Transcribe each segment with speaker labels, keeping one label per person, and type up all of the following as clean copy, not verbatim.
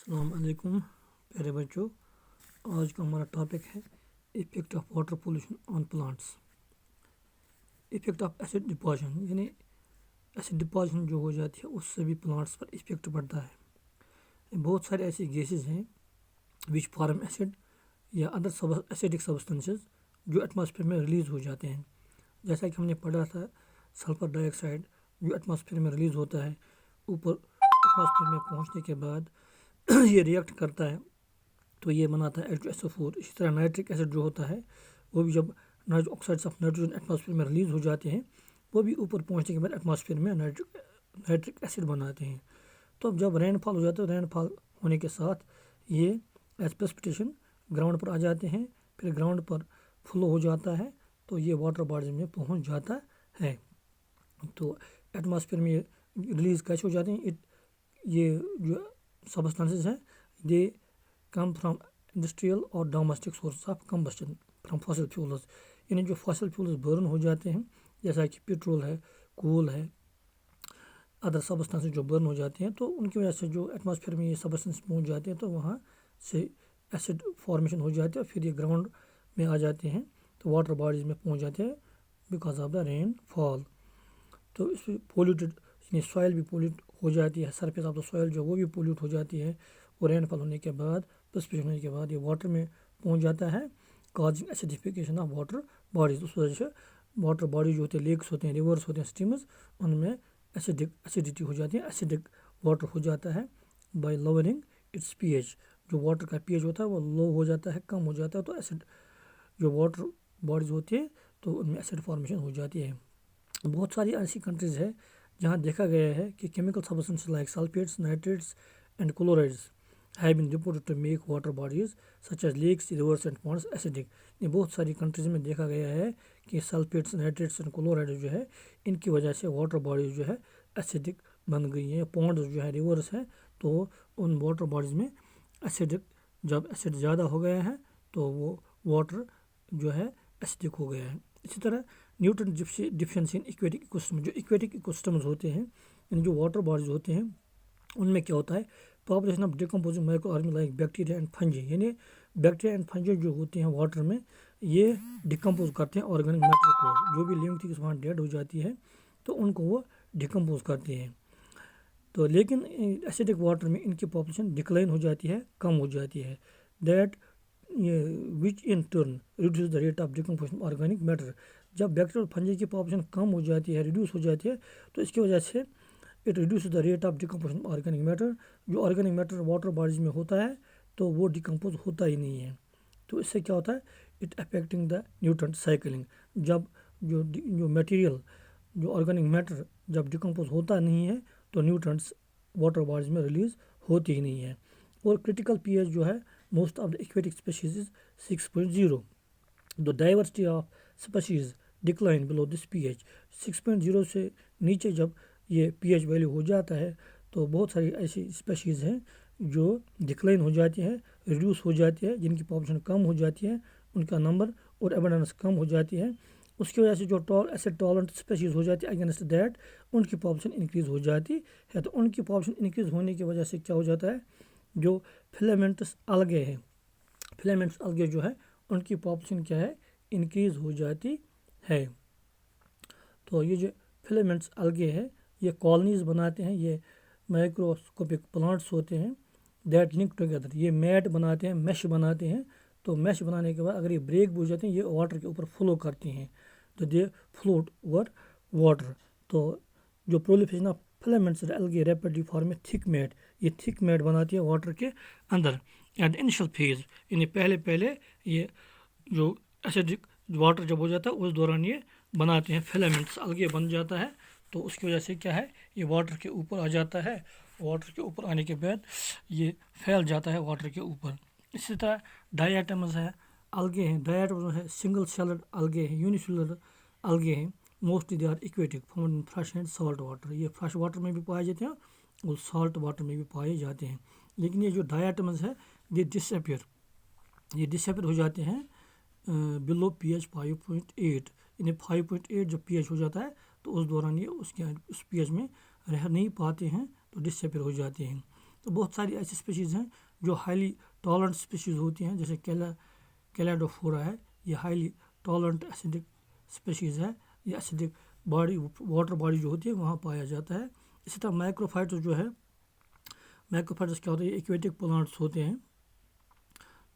Speaker 1: السلام علیکم پیارے بچوں، آج کا ہمارا ٹاپک ہے effect of water pollution on plants. Effect of acid deposition یعنی ایسڈ ڈپازیشن جو ہو جاتی ہے اس سے بھی پلانٹس پر افیکٹ پڑتا ہے۔ بہت سارے ایسی گیسز ہیں وچ فارم ایسڈ یا ادر ایسیڈک سبسٹنسز جو ایٹماسفیئر میں ریلیز ہو جاتے ہیں، جیسا کہ ہم نے پڑھا تھا سلفر ڈائی آکسائڈ جو ایٹماسفیئر میں ریلیز ہوتا ہے، اوپر ایٹماسفیئر میں پہنچنے کے بعد یہ ریئیکٹ کرتا ہے تو یہ بناتا ہے H2SO4۔ اسی طرح نائٹرک ایسڈ جو ہوتا ہے وہ بھی جب آکسائڈس آف نائٹروجن ایٹماسفیئر میں ریلیز ہو جاتے ہیں وہ بھی اوپر پہنچنے کے بعد ایٹماسفیئر میں نائٹرک ایسڈ بناتے ہیں۔ تو اب جب رین فال ہو جاتا ہے، رین فال ہونے کے ساتھ یہ ایز پریسپیٹیشن گراؤنڈ پر آ جاتے ہیں، پھر گراؤنڈ پر فلو ہو جاتا ہے تو یہ واٹر باڈیز میں پہنچ جاتا ہے۔ تو ایٹماسفیئر میں ریلیز کیسے ہو جاتے ہیں؟ یہ جو سبسٹنسز ہیں دے کم فرام انڈسٹریل اور domestic sources of combustion from fossil fuels, یعنی جو فاسل فیولز برن ہو جاتے ہیں جیسا کہ پیٹرول ہے، کول ہے، ادر سبسٹنسز جو برن ہو جاتے ہیں تو ان کی وجہ سے جو ایٹماسفیئر میں یہ سبسٹنس پہنچ جاتے ہیں تو وہاں سے ایسڈ فارمیشن ہو جاتی ہے اور پھر یہ گراؤنڈ میں آ جاتے ہیں تو واٹر باڈیز میں پہنچ جاتے ہیں بیکاز آف دا رین فال۔ تو اس میں پولیوٹڈ یعنی سوائل بھی پولیوٹ ہو جاتی ہے، سرفیس آف دا سوائل جو وہ بھی پولیوٹ ہو جاتی ہے، اور رین فال ہونے کے بعد پریسپیٹیشن ہونے کے بعد یہ واٹر میں پہنچ جاتا ہے کازنگ ایسیڈیفیکیشن آف واٹر باڈیز۔ اس وجہ سے واٹر باڈیز جو ہوتے ہیں، لیکس ہوتے ہیں، ریورس ہوتے ہیں، اسٹریمز، ان میں ایسیڈیٹی ہو جاتی ہے، ایسیڈک واٹر ہو جاتا ہے by lowering its p h. جو واٹر کا پی ایچ ہوتا ہے وہ لو ہو جاتا ہے، کم ہو جاتا ہے، تو ایسڈ جو واٹر باڈیز ہوتی ہے تو ان میں ایسڈ فارمیشن ہو جاتی ہے۔ بہت ساری ایسی کنٹریز ہے جہاں دیکھا گیا ہے کہ chemical substance like sulphates, nitrates and chlorides have been reported to make water bodies such as lakes, rivers and ponds acidic۔ یہ بہت ساری کنٹریز میں دیکھا گیا ہے کہ سلفیٹس، نائٹریٹس اینڈ کلورائڈ جو ہے ان کی وجہ سے واٹر باڈیز جو ہے ایسیڈک بن گئی ہیں۔ پونڈز جو ہے، ریورس ہیں، تو ان واٹر باڈیز میں ایسیڈک جب ایسڈ زیادہ ہو گیا ہے تو وہ واٹر جو ہے ایسیڈک ہو گیا ہے۔ اسی طرح نیوٹرن ڈیفیشنسی ان ایکویٹک ایکوسسٹم، جو ایکویٹک ایکوسسٹمز ہوتے ہیں یعنی جو واٹر باڈیز ہوتے ہیں ان میں کیا ہوتا ہے؟ Population of decomposing microorganism like bacteria and fungi, یعنی بیکٹیریا اینڈ فنجی جو ہوتے ہیں واٹر میں یہ ڈیکمپوز کرتے ہیں آرگینک میٹر کو، جو بھی لیونگ تھنگس وہاں ڈیڈ ہو جاتی ہے تو ان کو وہ ڈیکمپوز کرتے ہیں۔ تو لیکن ایسیڈک واٹر میں ان کی پاپولیشن ڈکلائن ہو جاتی ہے، کم ہو جاتی ہے، that which in turn reduces the rate of decomposition organic matter. جب بیکٹیریا اور فنجی کی پاپولیشن کم ہو جاتی ہے، ریڈیوس ہو جاتی ہے تو اس کی وجہ سے it reduces the rate of decomposition organic matter. جو آرگینک میٹر واٹر باڈیز میں ہوتا ہے تو وہ ڈیکمپوز ہوتا ہی نہیں ہے، تو اس سے کیا ہوتا ہے؟ It affecting the nutrient cycling. جب جو میٹیریل جو آرگینک میٹر جب ڈیکمپوز ہوتا نہیں ہے تو نیوٹرنٹس واٹر باڈیز میں ریلیز ہوتی ہی نہیں ہے۔ اور کرٹیکل پی ایچ جو ہے most of the aquatic species 6.0۔ The diversity of species decline below this p h. 6.0 سے نیچے جب یہ پی ایچ ویلیو ہو جاتا ہے تو بہت ساری ایسی اسپیشیز ہیں جو ڈکلائن ہو جاتی ہے، ریڈیوس ہو جاتی ہے، جن کی پاپولیشن کم ہو جاتی ہے، ان کا نمبر اور ایبنڈنس کم ہو جاتی ہے۔ اس کی وجہ سے جو ایسڈ ٹالرنٹ اسپیشیز ہو جاتی ہے اگینسٹ دیٹ ان کی پاپولیشن انکریز ہو جاتی ہے۔ تو ان کی پاپولیشن انکریز ہونے کی وجہ سے کیا ہو جاتا ہے؟ جو فلیمنٹس الگے ہیں، فلیمنٹس الگے جو ہے ان کی پاپولیشن کیا ہے؟ انکریز ہو جاتی ہے۔ تو یہ جو فلیمنٹس الگے ہے یہ کالونیز بناتے ہیں، یہ مائکروسکوپک پلانٹس ہوتے ہیں دیٹ لنک ٹوگیدر، یہ میٹ بناتے ہیں، میش بناتے ہیں۔ تو میش بنانے کے بعد اگر یہ بریک بھی ہو جاتے ہیں یہ واٹر کے اوپر فلو کرتی ہیں، تو دے فلوٹ اوور واٹر۔ تو جو پرولیفیشن آف فلیمنٹس الگے ریپڈلی فارم اے تھک میٹ، یہ تھک میٹ بناتی ہے واٹر کے اندر ایٹ انیشل فیز، یعنی پہلے یہ جو ایسیڈک واٹر جب ہو جاتا ہے اس دوران یہ بناتے ہیں، فلیمنٹس الگے بن جاتا ہے۔ تو اس کی وجہ سے کیا ہے؟ یہ واٹر کے اوپر آ جاتا ہے، واٹر کے اوپر آنے کے بعد یہ پھیل جاتا ہے واٹر کے اوپر۔ اسی طرح ڈائی ایٹمز ہے، الگے ہیں، ڈائی ایٹمز ہے سنگل سیلڈ الگے ہیں، یونیسیلولر الگے ہیں، mostly they are aquatic found in fresh and salt water. یہ فریش واٹر میں بھی پائے جاتے ہیں اور سالٹ واٹر میں بھی پائے جاتے ہیں۔ لیکن یہ جو ڈائی ایٹمز ہے یہ ڈسپیئر ہو جاتے ہیں بلو پی ایچ 5.8، یعنی 5.8 جب پی ایچ ہو جاتا ہے تو اس دوران یہ اس پی ایچ میں رہ نہیں پاتے ہیں تو ڈسپیئر ہو جاتے ہیں۔ تو بہت ساری ایسی اسپیشیز ہیں جو ہائیلی ٹالرنٹ اسپیشیز ہوتی ہیں، جیسے کیلیڈوفورا ہے، یہ ہائیلی ٹالرنٹ ایسیڈک اسپیشیز ہے، یہ ایسیڈک باڈی واٹر باڈی جو ہوتی ہے وہاں پایا جاتا ہے۔ اسی طرح مائکروفائٹس جو ہے، مائکروفائٹس کیا ہوتا ہے، یہ ایکویٹک پلانٹس ہوتے ہیں۔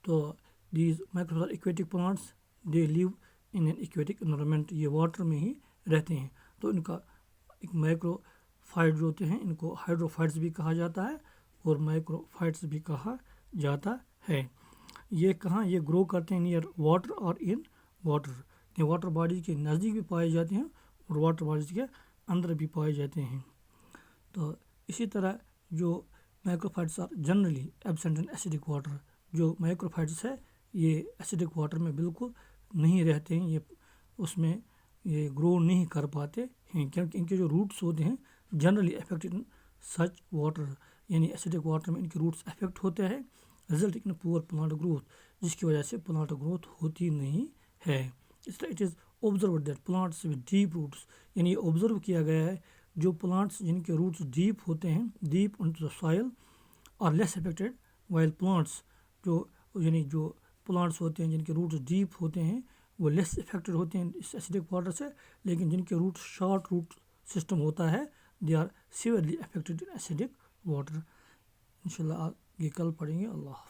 Speaker 1: تو these microphytes aquatic plants they live in an aquatic environment, یہ واٹر میں ہی رہتے ہیں۔ تو ان کا ایک مائکرو فائٹ جو ہوتے ہیں ان کو ہائیڈروفائٹس بھی کہا جاتا ہے اور مائکرو فائٹس بھی کہا جاتا ہے۔ یہ کہاں، یہ گرو کرتے ہیں نیئر واٹر اور ان واٹر، یہ واٹر باڈیز کے نزدیک بھی پائے جاتے ہیں اور واٹر باڈیز کے اندر بھی پائے جاتے ہیں۔ تو اسی طرح جو microphytes are generally absent in acidic water, جو مائکروفائٹس ہے یہ ایسیڈک واٹر میں بالکل نہیں رہتے ہیں، یہ اس میں یہ گرو نہیں کر پاتے ہیں، کیونکہ ان کے جو روٹس ہوتے ہیں generally affected in such water, یعنی ایسیڈک واٹر میں ان کے روٹس افیکٹ ہوتے ہیں، رزلٹ ان پور پلانٹ گروتھ، جس کی وجہ سے پلانٹ گروتھ ہوتی نہیں ہے۔ اس طرح it is observed that plants with deep roots، یعنی یہ آبزرو کیا گیا ہے جو پلانٹس جن کے روٹس ڈیپ ہوتے ہیں، ڈیپ انٹو دا سوائل اور لیس افیکٹڈ، وائل پلانٹس جو پلانٹس ہوتے ہیں جن کے روٹس ڈیپ ہوتے ہیں وہ لیس افیکٹڈ ہوتے ہیں اس ایسیڈک واٹر سے، لیکن جن کے روٹ شارٹ روٹ سسٹم ہوتا ہے they are severely affected in acidic water. انشاءاللہ آگے کل پڑھیں گے۔ اللہ حافظ۔